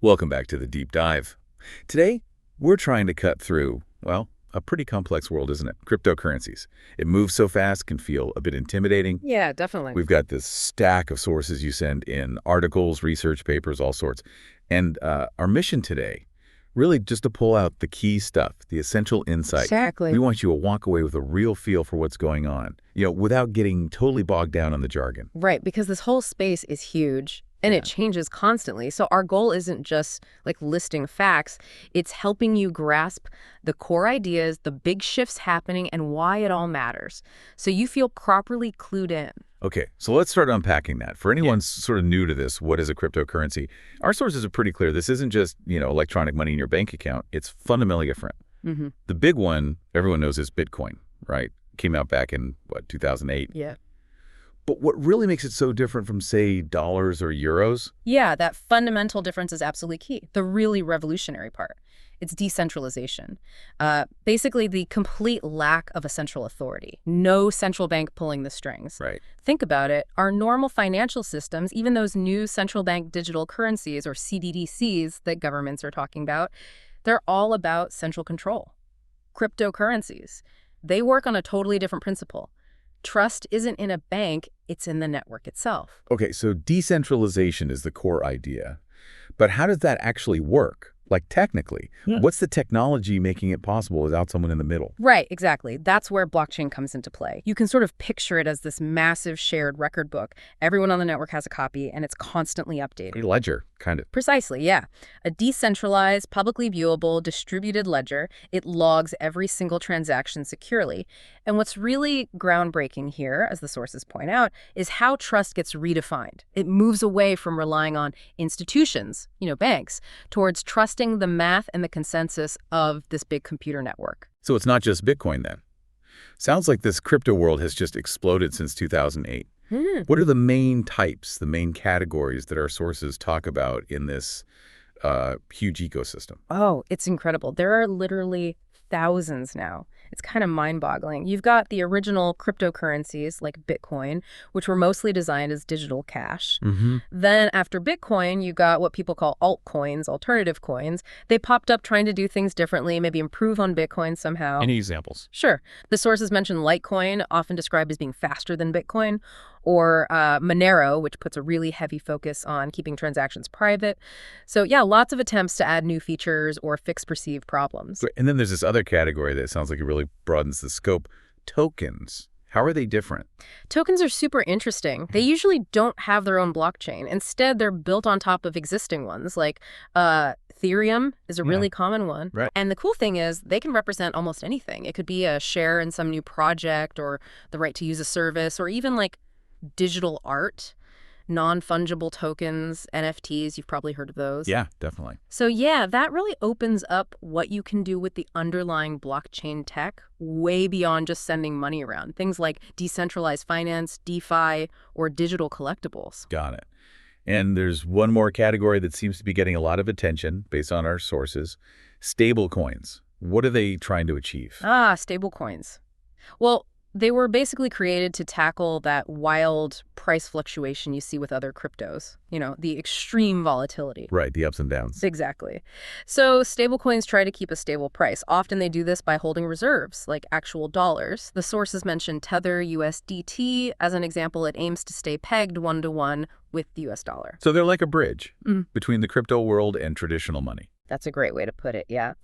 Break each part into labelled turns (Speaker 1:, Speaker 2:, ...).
Speaker 1: Welcome back to the deep dive. Today, we're trying to cut through, well, a pretty complex world, isn't it? Cryptocurrencies. It moves so fast, can feel a bit intimidating.
Speaker 2: Yeah, definitely.
Speaker 1: We've got this stack of sources you send in, articles, research papers, all sorts. And our mission today, really just to pull out the key stuff, the essential insight.
Speaker 2: Exactly.
Speaker 1: We want you to walk away with a real feel for what's going on, without getting totally bogged down on the jargon.
Speaker 2: Right, because this whole space is huge and it changes constantly. So our goal isn't just like listing facts, it's helping you grasp the core ideas, the big shifts happening, and why it all matters. So you feel properly clued in.
Speaker 1: Okay, so let's start unpacking that. For anyone sort of new to this, what is a cryptocurrency? Our sources are pretty clear. This isn't just, electronic money in your bank account. It's fundamentally different. The big one everyone knows is Bitcoin, right? Came out back in, 2008?
Speaker 2: Yeah.
Speaker 1: But what really makes it so different from, say, dollars or euros?
Speaker 2: Yeah, that fundamental difference is absolutely key. The really revolutionary part. It's decentralization. Basically, the complete lack of a central authority. No central bank pulling the strings.
Speaker 1: Right.
Speaker 2: Think about it. Our normal financial systems, even those new central bank digital currencies or CBDCs that governments are talking about, they're all about central control. Cryptocurrencies, they work on a totally different principle. Trust isn't in a bank, it's in the network itself.
Speaker 1: Okay, so decentralization is the core idea. But how does that actually work? Like technically, what's the technology making it possible without someone in the middle?
Speaker 2: Right, exactly. That's where blockchain comes into play. You can sort of picture it as this massive shared record book. Everyone on the network has a copy, and it's constantly updated.
Speaker 1: A ledger, kind of.
Speaker 2: Precisely, yeah. A decentralized, publicly viewable, distributed ledger. It logs every single transaction securely. And what's really groundbreaking here, as the sources point out, is how trust gets redefined. It moves away from relying on institutions, banks, towards trusting the math and the consensus of this big computer network.
Speaker 1: So it's not just Bitcoin then. Sounds like this crypto world has just exploded since 2008. What are the main types, the main categories that our sources talk about in this huge ecosystem?
Speaker 2: Oh, it's incredible. There are literally thousands now. It's kind of mind-boggling. You've got the original cryptocurrencies like Bitcoin, which were mostly designed as digital cash. Then after Bitcoin, you got what people call altcoins, alternative coins. They popped up trying to do things differently, maybe improve on Bitcoin somehow.
Speaker 1: Any examples?
Speaker 2: Sure. The sources mention Litecoin, often described as being faster than Bitcoin, or Monero, which puts a really heavy focus on keeping transactions private. So yeah, lots of attempts to add new features or fix perceived problems.
Speaker 1: And then there's this other category that sounds like it really broadens the scope. Tokens. How are they different?
Speaker 2: Tokens are super interesting. They usually don't have their own blockchain. Instead, they're built on top of existing ones, like Ethereum is a really common one.
Speaker 1: Right.
Speaker 2: And the cool thing is they can represent almost anything. It could be a share in some new project or the right to use a service or even like digital art, non-fungible tokens, NFTs. You've probably heard of those.
Speaker 1: Yeah, definitely.
Speaker 2: So yeah, that really opens up what you can do with the underlying blockchain tech way beyond just sending money around. Things like decentralized finance, DeFi, or digital collectibles.
Speaker 1: Got it. And there's one more category that seems to be getting a lot of attention based on our sources. Stable coins. What are they trying to achieve?
Speaker 2: Stable coins. Well, they were basically created to tackle that wild price fluctuation you see with other cryptos, the extreme volatility.
Speaker 1: Right, the ups and downs.
Speaker 2: Exactly. So stablecoins try to keep a stable price. Often they do this by holding reserves, like actual dollars. The sources mention Tether USDT. As an example, it aims to stay pegged 1-to-1 with the US dollar.
Speaker 1: So they're like a bridge between the crypto world and traditional money.
Speaker 2: That's a great way to put it, yeah.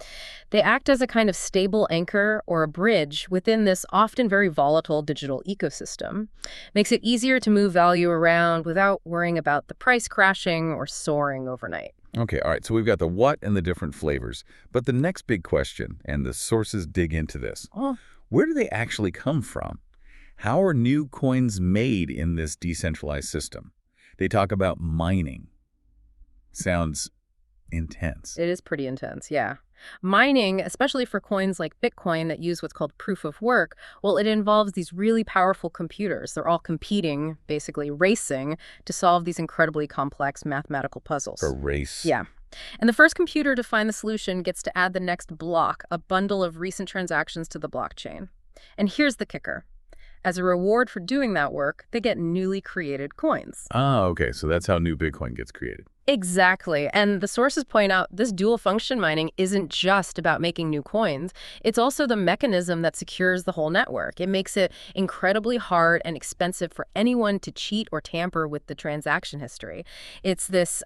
Speaker 2: They act as a kind of stable anchor or a bridge within this often very volatile digital ecosystem. Makes it easier to move value around without worrying about the price crashing or soaring overnight.
Speaker 1: Okay, all right, so we've got the what and the different flavors. But the next big question, and the sources dig into this, where do they actually come from? How are new coins made in this decentralized system? They talk about mining. Sounds intense.
Speaker 2: It is pretty intense, yeah. Mining, especially for coins like Bitcoin that use what's called proof of work, well, it involves these really powerful computers. They're all competing, basically racing, to solve these incredibly complex mathematical puzzles.
Speaker 1: A race.
Speaker 2: Yeah. And the first computer to find the solution gets to add the next block, a bundle of recent transactions to the blockchain. And here's the kicker. As a reward for doing that work, they get newly created coins.
Speaker 1: Okay, so that's how new Bitcoin gets created.
Speaker 2: Exactly. And the sources point out this dual function mining isn't just about making new coins. It's also the mechanism that secures the whole network. It makes it incredibly hard and expensive for anyone to cheat or tamper with the transaction history. It's this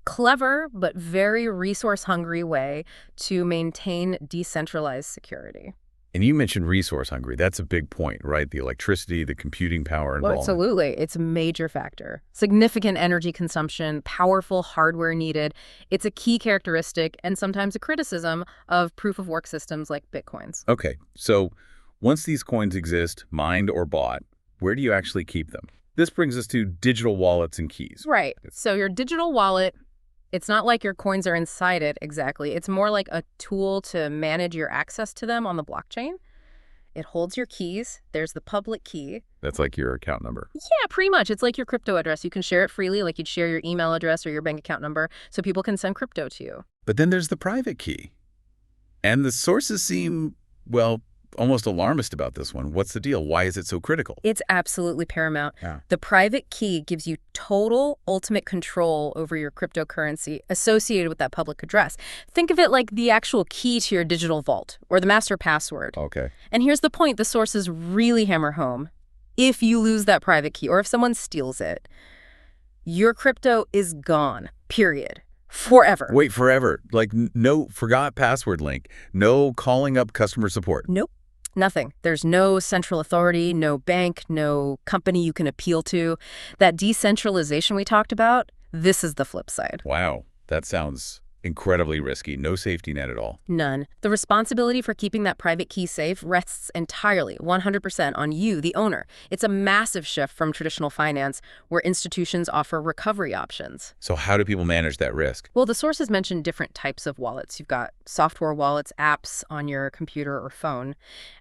Speaker 2: clever but very resource-hungry way to maintain decentralized security.
Speaker 1: And you mentioned resource hungry. That's a big point, right? The electricity, the computing power
Speaker 2: Well,
Speaker 1: involvement.
Speaker 2: absolutely. It's a major factor. Significant energy consumption, powerful hardware needed. It's a key characteristic and sometimes a criticism of proof-of-work systems like Bitcoins.
Speaker 1: Okay, so once these coins exist, mined or bought, where do you actually keep them? This brings us to digital wallets and keys.
Speaker 2: Right. So your digital wallet, it's not like your coins are inside it exactly. It's more like a tool to manage your access to them on the blockchain. It holds your keys. There's the public key.
Speaker 1: That's like your account number.
Speaker 2: Yeah, pretty much. It's like your crypto address. You can share it freely, like you'd share your email address or your bank account number, so people can send crypto to you.
Speaker 1: But then there's the private key. And the sources seem, well, almost alarmist about this one. What's the deal? Why is it so critical?
Speaker 2: It's absolutely paramount.
Speaker 1: Yeah.
Speaker 2: The private key gives you total ultimate control over your cryptocurrency associated with that public address. Think of it like the actual key to your digital vault or the master password.
Speaker 1: Okay.
Speaker 2: And here's the point the sources really hammer home. If you lose that private key or if someone steals it, your crypto is gone, period. Forever.
Speaker 1: Wait, forever. Like no forgot password link, no calling up customer support.
Speaker 2: Nope. Nothing. There's no central authority, no bank, no company you can appeal to. That decentralization we talked about, this is the flip side.
Speaker 1: Wow, that sounds incredibly risky. No safety net at all.
Speaker 2: None. The responsibility for keeping that private key safe rests entirely, 100% on you, the owner. It's a massive shift from traditional finance, where institutions offer recovery options.
Speaker 1: So how do people manage that risk?
Speaker 2: Well, the sources mention different types of wallets. You've got software wallets, apps on your computer or phone.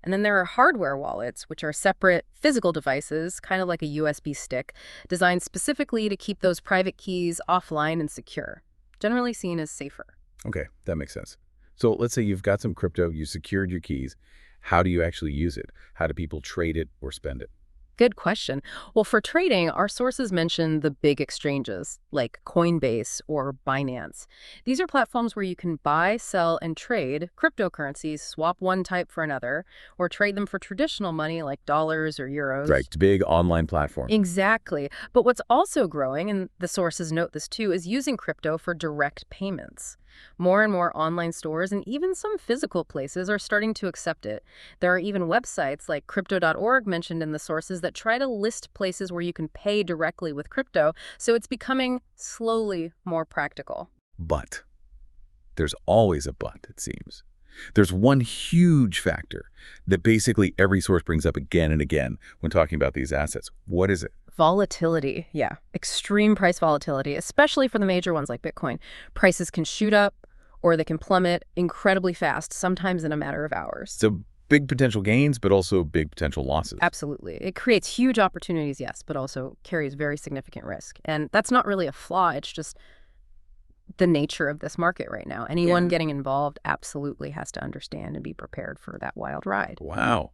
Speaker 2: And then there are hardware wallets, which are separate physical devices, kind of like a USB stick, designed specifically to keep those private keys offline and secure, generally seen as safer.
Speaker 1: Okay, that makes sense. So let's say you've got some crypto, you secured your keys. How do you actually use it? How do people trade it or spend it?
Speaker 2: Good question. Well, for trading, our sources mention the big exchanges like Coinbase or Binance. These are platforms where you can buy, sell, and trade cryptocurrencies, swap one type for another, or trade them for traditional money like dollars or euros.
Speaker 1: Right, big online platform.
Speaker 2: Exactly. But what's also growing, and the sources note this too, is using crypto for direct payments. More and more online stores and even some physical places are starting to accept it. There are even websites like crypto.org mentioned in the sources that try to list places where you can pay directly with crypto, so it's becoming slowly more practical.
Speaker 1: But there's always a but, it seems. There's one huge factor that basically every source brings up again and again when talking about these assets. What is it?
Speaker 2: Volatility, yeah. Extreme price volatility, especially for the major ones like Bitcoin. Prices can shoot up or they can plummet incredibly fast, sometimes in a matter of hours.
Speaker 1: So big potential gains, but also big potential losses.
Speaker 2: Absolutely. It creates huge opportunities, yes, but also carries very significant risk. And that's not really a flaw. It's just the nature of this market right now. Anyone getting involved absolutely has to understand and be prepared for that wild ride.
Speaker 1: Wow.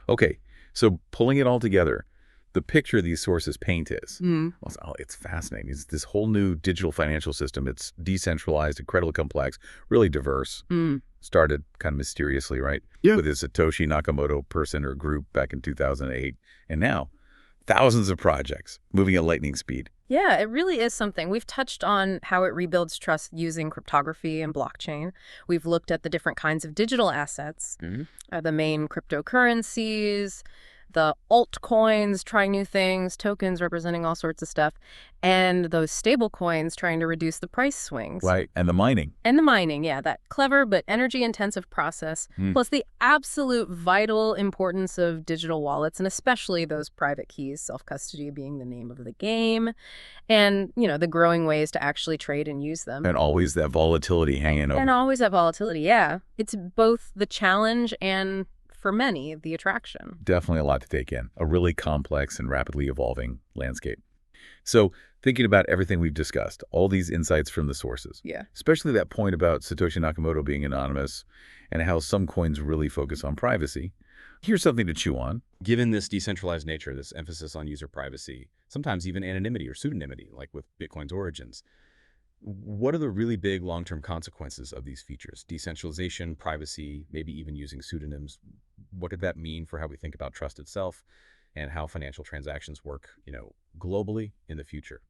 Speaker 1: Okay, so pulling it all together, the picture these sources paint is, well, it's fascinating. It's this whole new digital financial system. It's decentralized, incredibly complex, really diverse. Started kind of mysteriously, right?
Speaker 3: Yeah.
Speaker 1: With a Satoshi Nakamoto person or group back in 2008. And now, thousands of projects moving at lightning speed.
Speaker 2: Yeah, it really is something. We've touched on how it rebuilds trust using cryptography and blockchain. We've looked at the different kinds of digital assets, the main cryptocurrencies, the altcoins trying new things, tokens representing all sorts of stuff, and those stable coins trying to reduce the price swings.
Speaker 1: Right, and the mining.
Speaker 2: And the mining, yeah, that clever but energy-intensive process, plus the absolute vital importance of digital wallets, and especially those private keys, self-custody being the name of the game, and, you know, the growing ways to actually trade and use them.
Speaker 1: And always that volatility hanging over.
Speaker 2: And always that volatility, yeah. It's both the challenge and, for many, the attraction.
Speaker 1: Definitely a lot to take in. A really complex and rapidly evolving landscape. So thinking about everything we've discussed, all these insights from the sources, especially that point about Satoshi Nakamoto being anonymous and how some coins really focus on privacy, here's something to chew on.
Speaker 3: Given this decentralized nature, this emphasis on user privacy, sometimes even anonymity or pseudonymity, like with Bitcoin's origins, What are the really big long-term consequences of these features? Decentralization, privacy, maybe even using pseudonyms. What could that mean for how we think about trust itself and how financial transactions work, globally in the future?